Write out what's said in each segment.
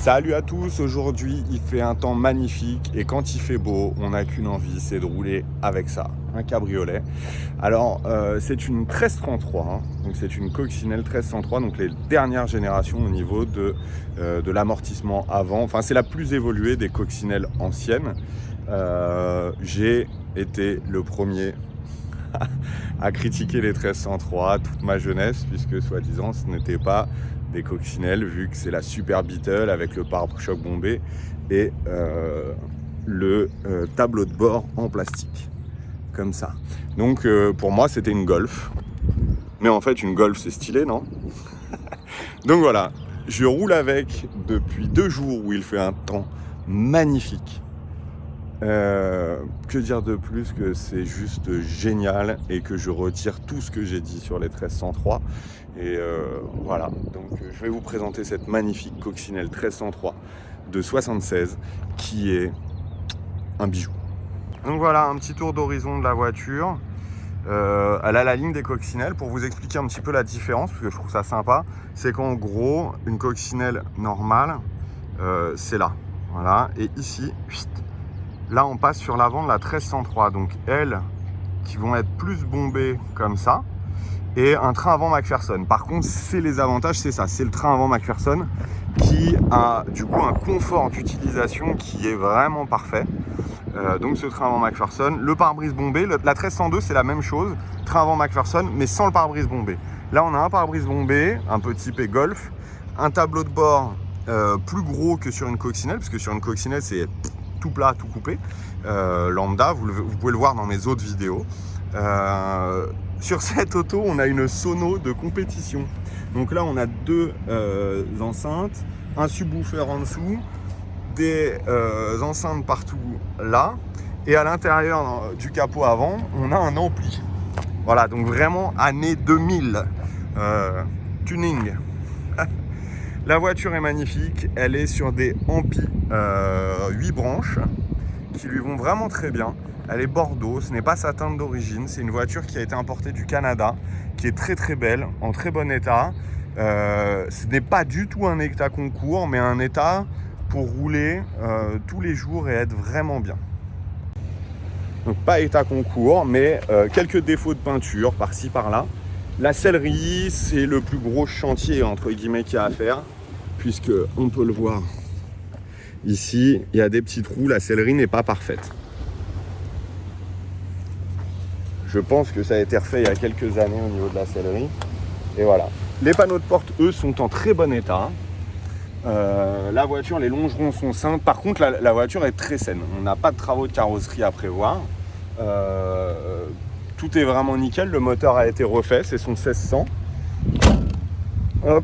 Salut à tous, aujourd'hui il fait un temps magnifique et quand il fait beau, on n'a qu'une envie, c'est de rouler avec ça, un cabriolet. Alors c'est une 1333, hein, donc c'est une coccinelle 1303, donc les dernières générations au niveau de l'amortissement avant, enfin c'est la plus évoluée des coccinelles anciennes. J'ai été le premier à critiquer les 1303 toute ma jeunesse, puisque soi-disant ce n'était pas des coccinelles, vu que c'est la Super Beetle avec le pare-choc bombé et le tableau de bord en plastique, comme ça. Donc pour moi c'était une Golf, mais en fait une Golf c'est stylé, non? Donc voilà, je roule avec depuis 2 jours où il fait un temps magnifique. Que dire de plus que c'est juste génial et que je retire tout ce que j'ai dit sur les 1303 et voilà, donc je vais vous présenter cette magnifique coccinelle 1303 de 76 qui est un bijou. Donc voilà un petit tour d'horizon de la voiture. Elle a la ligne des coccinelles. Pour vous expliquer un petit peu la différence, parce que je trouve ça sympa, c'est qu'en gros une coccinelle normale c'est là, voilà, et ici là, on passe sur l'avant de la 1303, donc elles qui vont être plus bombées comme ça, et un train avant McPherson. Par contre, c'est les avantages, c'est ça, c'est le train avant McPherson qui a du coup un confort d'utilisation qui est vraiment parfait. Donc ce train avant McPherson, le pare-brise bombé, la 1302 c'est la même chose, train avant McPherson, mais sans le pare-brise bombé. Là, on a un pare-brise bombé, un peu typé Golf, un tableau de bord plus gros que sur une coccinelle, parce que sur une coccinelle, c'est tout plat, tout coupé, lambda, vous pouvez le voir dans mes autres vidéos. Sur cette auto, on a une sono de compétition. Donc là, on a 2 enceintes, un subwoofer en dessous, des enceintes partout là, et à l'intérieur du capot avant, on a un ampli. Voilà, donc vraiment année 2000, tuning. La voiture est magnifique, elle est sur des ampis 8 branches qui lui vont vraiment très bien. Elle est Bordeaux, ce n'est pas sa teinte d'origine, c'est une voiture qui a été importée du Canada, qui est très très belle, en très bon état. Ce n'est pas du tout un état concours, mais un état pour rouler tous les jours et être vraiment bien. Donc pas état concours, mais quelques défauts de peinture par-ci par-là. La sellerie, c'est le plus gros chantier entre guillemets qu'il y a à faire, puisque on peut le voir ici, il y a des petits trous, la sellerie n'est pas parfaite. Je pense que ça a été refait il y a quelques années au niveau de la sellerie. Et voilà. Les panneaux de porte, eux, sont en très bon état. La voiture, les longerons sont sains. Par contre, la voiture est très saine. On n'a pas de travaux de carrosserie à prévoir. Tout est vraiment nickel, le moteur a été refait, c'est son 1600. Hop,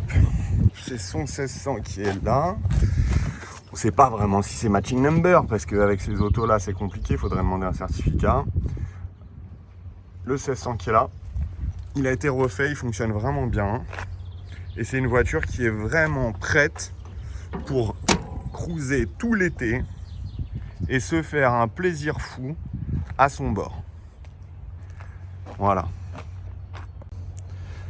c'est son 1600 qui est là. On ne sait pas vraiment si c'est matching number, parce qu'avec ces autos là c'est compliqué, il faudrait demander un certificat. Le 1600 qui est là, il a été refait, il fonctionne vraiment bien. Et c'est une voiture qui est vraiment prête pour cruiser tout l'été et se faire un plaisir fou à son bord. Voilà.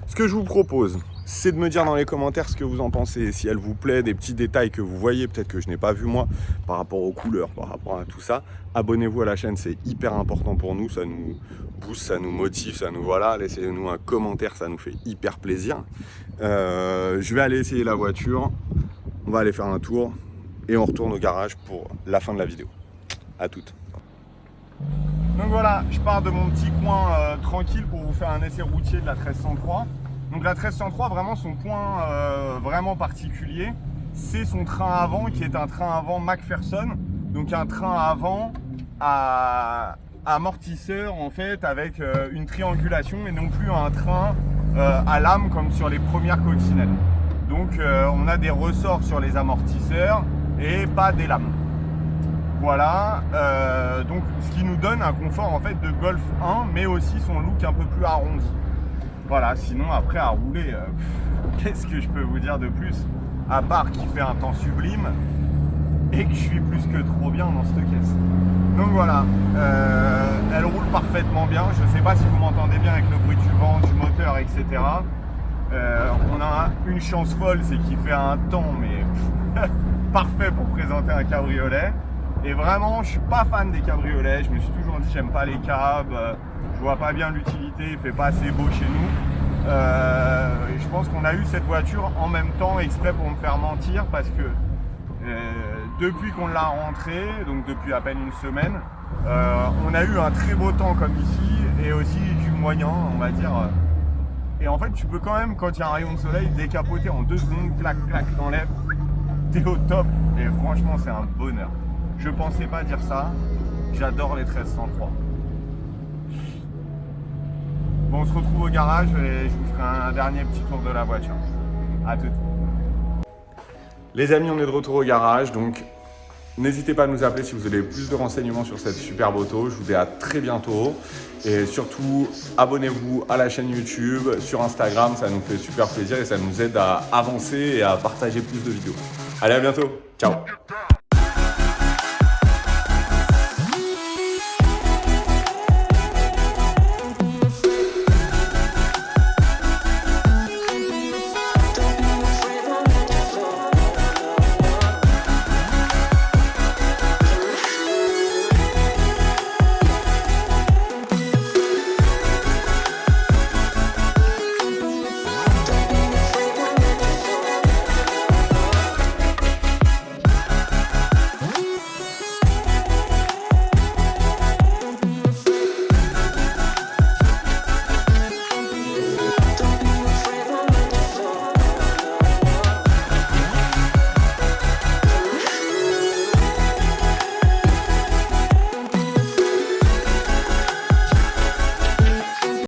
Ce que je vous propose, c'est de me dire dans les commentaires ce que vous en pensez, si elle vous plaît, des petits détails que vous voyez, peut-être que je n'ai pas vu moi, par rapport aux couleurs, par rapport à tout ça. Abonnez-vous à la chaîne, c'est hyper important pour nous, ça nous booste, ça nous motive, ça nous voilà. Laissez-nous un commentaire, ça nous fait hyper plaisir. Je vais aller essayer la voiture, on va aller faire un tour et on retourne au garage pour la fin de la vidéo. À toutes. Donc voilà, je pars de mon petit coin tranquille pour vous faire un essai routier de la 1303. Donc la 1303, vraiment son point vraiment particulier, c'est son train avant qui est un train avant McPherson. Donc un train avant amortisseur en fait avec une triangulation et non plus un train à lame comme sur les premières coccinelles. Donc on a des ressorts sur les amortisseurs et pas des lames. Voilà, donc ce qui nous donne un confort en fait de Golf 1, mais aussi son look un peu plus arrondi. Voilà, sinon après à rouler, qu'est-ce que je peux vous dire de plus? À part qu'il fait un temps sublime et que je suis plus que trop bien dans cette caisse. Donc voilà, elle roule parfaitement bien. Je ne sais pas si vous m'entendez bien avec le bruit du vent, du moteur, etc. On a une chance folle, c'est qu'il fait un temps mais parfait pour présenter un cabriolet. Et vraiment, je suis pas fan des cabriolets. Je me suis toujours dit, j'aime pas les cabs. Je vois pas bien l'utilité, il fait pas assez beau chez nous. Je pense qu'on a eu cette voiture en même temps exprès pour me faire mentir parce que depuis qu'on l'a rentrée, donc depuis à peine une semaine, on a eu un très beau temps comme ici et aussi du moyen, on va dire. Et en fait, tu peux quand même, quand il y a un rayon de soleil, décapoter en 2 secondes, clac, clac, t'enlèves, t'es au top. Et franchement, c'est un bonheur. Je pensais pas dire ça. J'adore les 1303. Bon, on se retrouve au garage et je vous ferai un dernier petit tour de la voiture. À tout. Les amis, on est de retour au garage, donc n'hésitez pas à nous appeler si vous avez plus de renseignements sur cette superbe auto. Je vous dis à très bientôt. Et surtout, abonnez-vous à la chaîne YouTube, sur Instagram, ça nous fait super plaisir et ça nous aide à avancer et à partager plus de vidéos. Allez, à bientôt. Ciao.